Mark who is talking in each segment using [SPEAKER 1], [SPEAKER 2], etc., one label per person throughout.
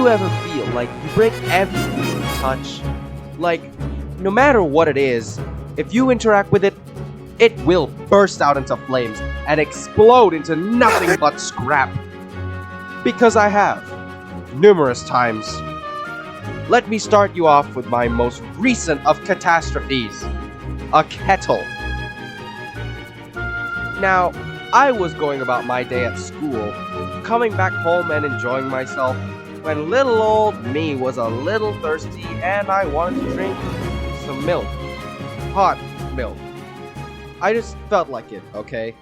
[SPEAKER 1] you ever feel like you break everything you touch? Like, no matter what it is, if you interact with it, it will burst out into flames and explode into nothing but scrap. Because I have, numerous times. Let me start you off with my most recent of catastrophes, a kettle. Now, I was going about my day at school, coming back home and enjoying myself, when little old me was a little thirsty and I wanted to drink some milk. Hot milk. I just felt like it, okay?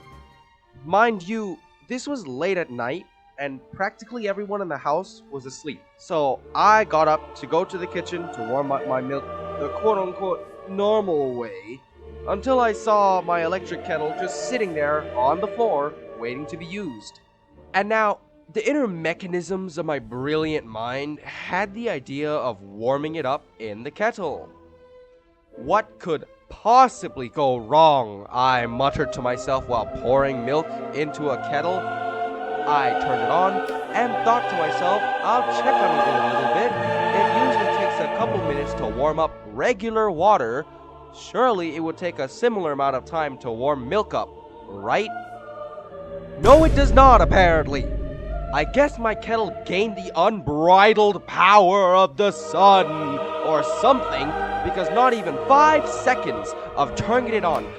[SPEAKER 1] Mind you, this was late at night and practically everyone in the house was asleep. So I got up to go to the kitchen to warm up my milk the quote-unquote normal way, until I saw my electric kettle just sitting there on the floor waiting to be used. And now, the inner mechanisms of my brilliant mind had the idea of warming it up in the kettle. What could possibly go wrong? I muttered to myself while pouring milk into a kettle. I turned it on and thought to myself, I'll check on it in a little bit. It usually takes a couple minutes to warm up regular water. Surely it would take a similar amount of time to warm milk up, right? No, it does not, apparently. I guess my kettle gained the unbridled power of the sun or something, because not even 5 seconds of turning it on,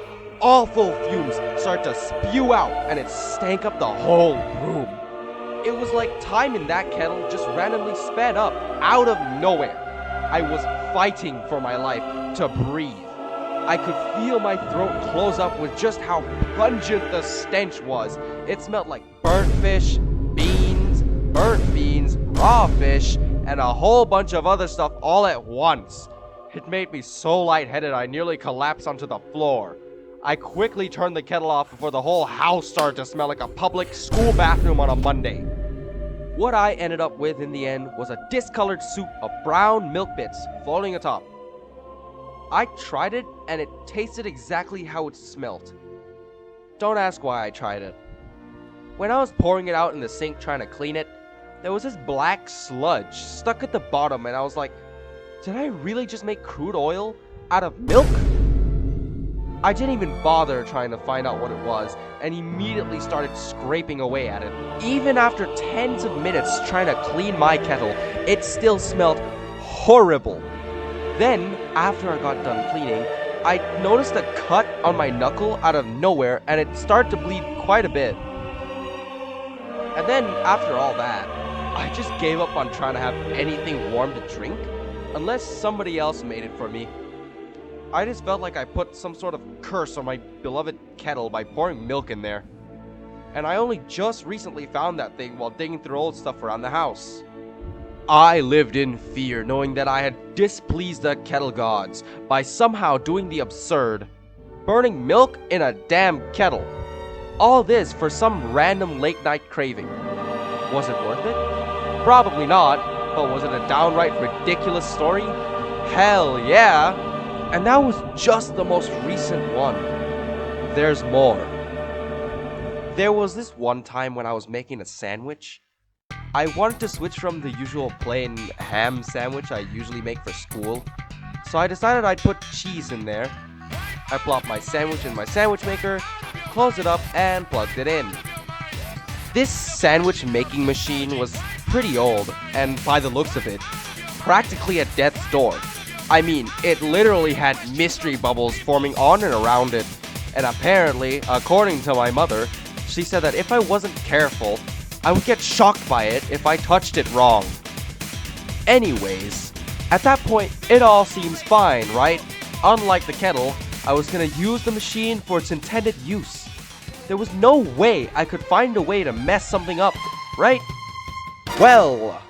[SPEAKER 1] awful fumes start to spew out and it stank up the whole room. It was like time in that kettle just randomly sped up out of nowhere. I was fighting for my life to breathe. I could feel my throat close up with just how pungent the stench was. It smelled like burnt fish, beans, raw fish, and a whole bunch of other stuff all at once. It made me so lightheaded I nearly collapsed onto the floor. I quickly turned the kettle off before the whole house started to smell like a public school bathroom on a Monday. What I ended up with in the end was a discolored soup of brown milk bits floating atop. I tried it and it tasted exactly how it smelt. Don't ask why I tried it. When I was pouring it out in the sink trying to clean it, there was this black sludge stuck at the bottom and I was like, did I really just make crude oil out of milk? I didn't even bother trying to find out what it was and immediately started scraping away at it. Even after tens of minutes trying to clean my kettle, it still smelled horrible. Then, after I got done cleaning, I noticed a cut on my knuckle out of nowhere and it started to bleed quite a bit. And then, after all that, I just gave up on trying to have anything warm to drink, unless somebody else made it for me. I just felt like I put some sort of curse on my beloved kettle by pouring milk in there. And I only just recently found that thing while digging through old stuff around the house. I lived in fear, knowing that I had displeased the kettle gods by somehow doing the absurd, burning milk in a damn kettle. All this for some random late night craving. Was it worth it? Probably not, but was it a downright ridiculous story? Hell yeah! And that was just the most recent one. There's more. There was this one time when I was making a sandwich. I wanted to switch from the usual plain ham sandwich I usually make for school, so I decided I'd put cheese in there. I plopped my sandwich in my sandwich maker, closed it up, and plugged it in. This sandwich making machine was pretty old, and by the looks of it, practically at death's door. I mean, it literally had mystery bubbles forming on and around it, and apparently, according to my mother, she said that if I wasn't careful, I would get shocked by it if I touched it wrong. Anyways, at that point, it all seems fine, right? Unlike the kettle, I was gonna use the machine for its intended use. There was no way I could find a way to mess something up, right? Well,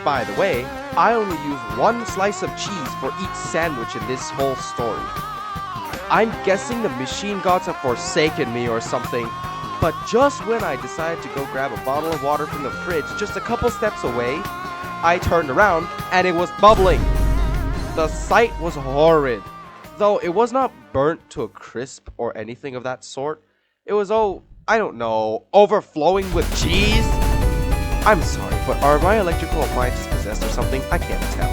[SPEAKER 1] by the way, I only use one slice of cheese for each sandwich in this whole story. I'm guessing the machine gods have forsaken me or something, but just when I decided to go grab a bottle of water from the fridge just a couple steps away, I turned around and it was bubbling. The sight was horrid, though it was not burnt to a crisp or anything of that sort. It was, I don't know, overflowing with cheese? I'm sorry, but are my electrical appliances possessed or something? I can't tell.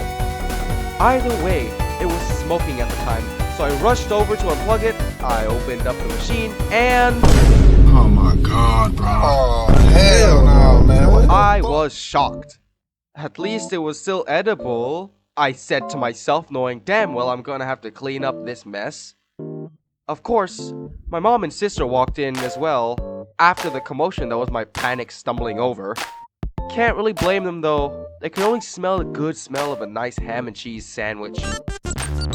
[SPEAKER 1] Either way, it was smoking at the time, so I rushed over to unplug it. I opened up the machine and...
[SPEAKER 2] Oh my god, bro. Oh, hell no, man.
[SPEAKER 1] I was shocked. At least it was still edible, I said to myself, knowing damn well I'm gonna have to clean up this mess. Of course, my mom and sister walked in as well. After the commotion, that was my panic stumbling over. Can't really blame them though. They could only smell the good smell of a nice ham and cheese sandwich.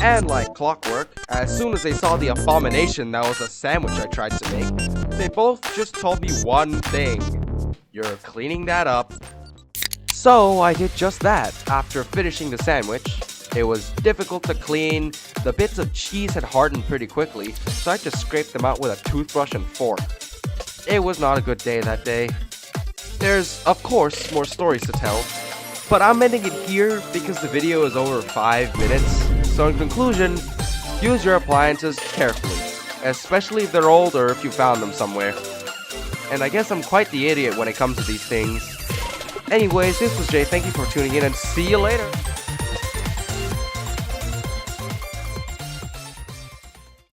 [SPEAKER 1] And like clockwork, as soon as they saw the abomination that was a sandwich I tried to make, they both just told me one thing. You're cleaning that up. So I did just that. After finishing the sandwich, it was difficult to clean. The bits of cheese had hardened pretty quickly, so I had to scrape them out with a toothbrush and fork. It was not a good day that day. There's, of course, more stories to tell, but I'm ending it here because the video is over 5 minutes. So in conclusion, use your appliances carefully, especially if they're old or if you found them somewhere. And I guess I'm quite the idiot when it comes to these things. Anyways, this was Jay, thank you for tuning in and see you later!